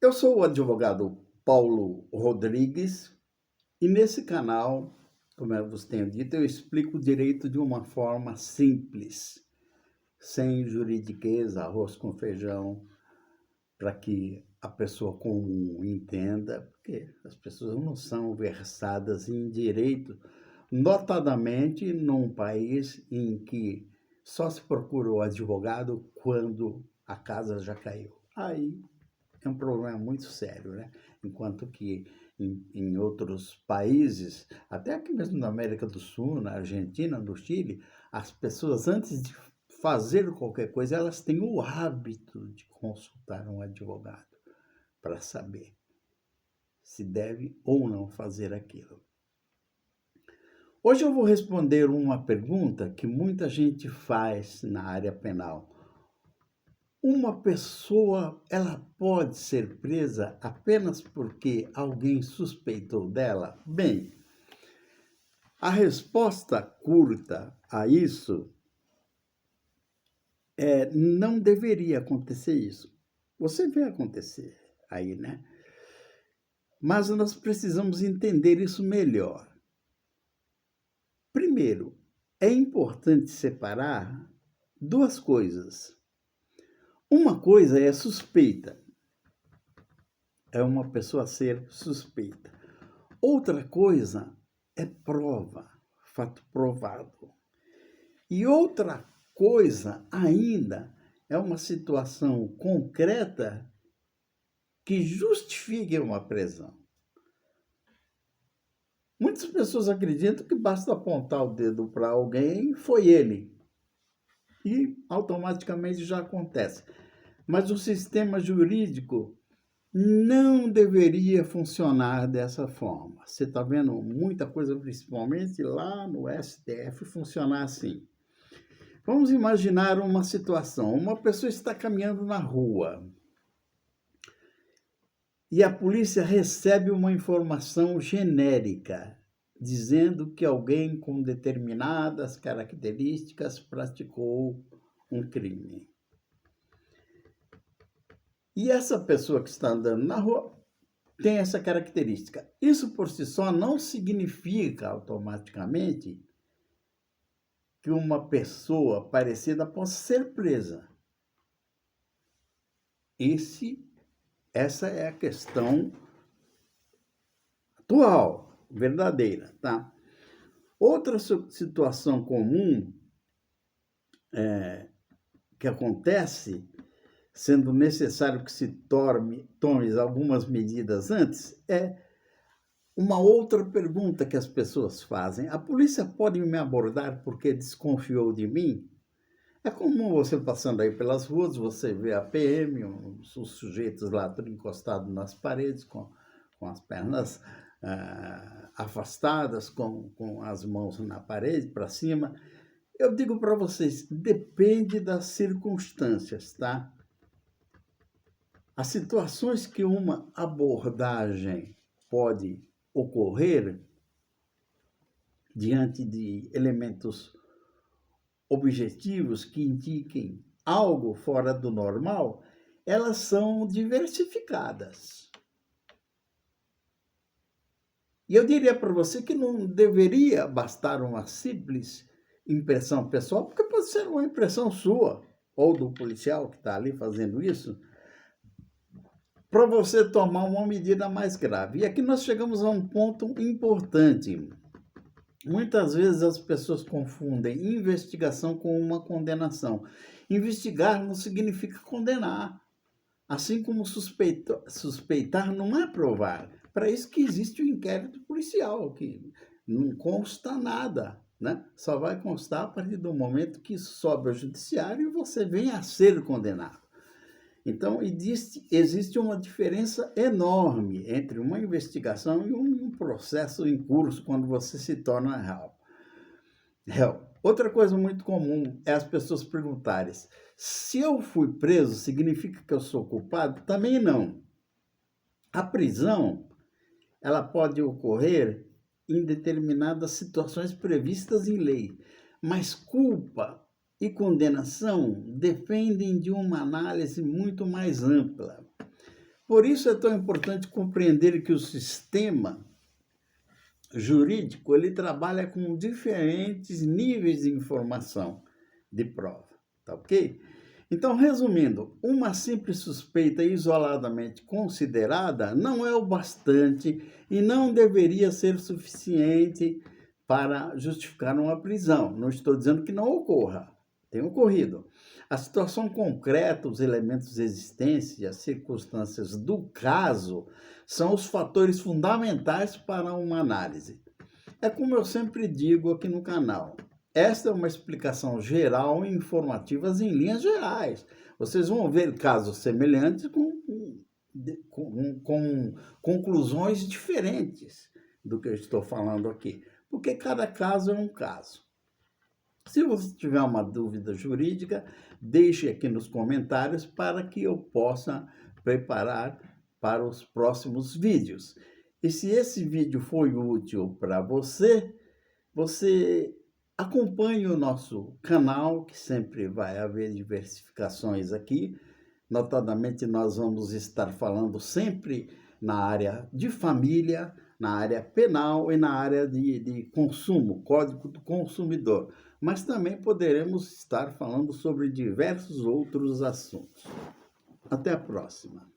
Eu sou o advogado Paulo Rodrigues e nesse canal, como eu vos tenho dito, eu explico o direito de uma forma simples, sem juridiquês, arroz com feijão, para que a pessoa comum entenda, porque as pessoas não são versadas em direito, notadamente num país em que só se procura o advogado quando a casa já caiu. Aí é um problema muito sério, né? Enquanto que em outros países, até aqui mesmo na América do Sul, na Argentina, no Chile, as pessoas antes de fazer qualquer coisa, elas têm o hábito de consultar um advogado para saber se deve ou não fazer aquilo. Hoje eu vou responder uma pergunta que muita gente faz na área penal. Uma pessoa, ela pode ser presa apenas porque alguém suspeitou dela? Bem, a resposta curta a isso é não deveria acontecer isso. Você vê acontecer aí, né? Mas nós precisamos entender isso melhor. Primeiro, é importante separar duas coisas. Uma coisa é suspeita, é uma pessoa ser suspeita. Outra coisa é prova, fato provado. E outra coisa ainda é uma situação concreta que justifique uma prisão. Muitas pessoas acreditam que basta apontar o dedo para alguém, foi ele, e automaticamente já acontece. Mas o sistema jurídico não deveria funcionar dessa forma. Você está vendo muita coisa, principalmente lá no STF, funcionar assim. Vamos imaginar uma situação. Uma pessoa está caminhando na rua e a polícia recebe uma informação genérica dizendo que alguém com determinadas características praticou um crime. E essa pessoa que está andando na rua tem essa característica. Isso por si só não significa automaticamente que uma pessoa parecida possa ser presa. Essa é a questão atual, verdadeira, tá? Outra situação comum que acontece, sendo necessário que se tome algumas medidas antes, é uma outra pergunta que as pessoas fazem. A polícia pode me abordar porque desconfiou de mim? É comum você passando aí pelas ruas, você vê a PM, os sujeitos lá tudo encostados nas paredes, com as pernas afastadas, com as mãos na parede, para cima. Eu digo para vocês, depende das circunstâncias, tá? As situações que uma abordagem pode ocorrer diante de elementos objetivos que indiquem algo fora do normal, elas são diversificadas. E eu diria para você que não deveria bastar uma simples impressão pessoal, porque pode ser uma impressão sua ou do policial que está ali fazendo isso, para você tomar uma medida mais grave. E aqui nós chegamos a um ponto importante. Muitas vezes as pessoas confundem investigação com uma condenação. Investigar não significa condenar. Assim como suspeitar não é provar. Para isso que existe o inquérito policial, que não consta nada, né? Só vai constar a partir do momento que sobe ao judiciário e você vem a ser condenado. Então, existe uma diferença enorme entre uma investigação e um processo em curso quando você se torna réu. Outra coisa muito comum é as pessoas perguntarem: se eu fui preso, significa que eu sou culpado? Também não. A prisão, ela pode ocorrer em determinadas situações previstas em lei, mas culpa e condenação dependem de uma análise muito mais ampla. Por isso é tão importante compreender que o sistema jurídico ele trabalha com diferentes níveis de informação de prova, tá ok? Então, resumindo, uma simples suspeita isoladamente considerada não é o bastante e não deveria ser suficiente para justificar uma prisão. Não estou dizendo que não ocorra, tem ocorrido. A situação concreta, os elementos de existência e as circunstâncias do caso são os fatores fundamentais para uma análise. É como eu sempre digo aqui no canal. Esta é uma explicação geral e informativa em linhas gerais. Vocês vão ver casos semelhantes com conclusões diferentes do que eu estou falando aqui, porque cada caso é um caso. Se você tiver uma dúvida jurídica, deixe aqui nos comentários para que eu possa preparar para os próximos vídeos. E se esse vídeo foi útil para você, você acompanhe o nosso canal, que sempre vai haver diversificações aqui. Notadamente, nós vamos estar falando sempre na área de família, na área penal e na área de consumo, Código do Consumidor. Mas também poderemos estar falando sobre diversos outros assuntos. Até a próxima!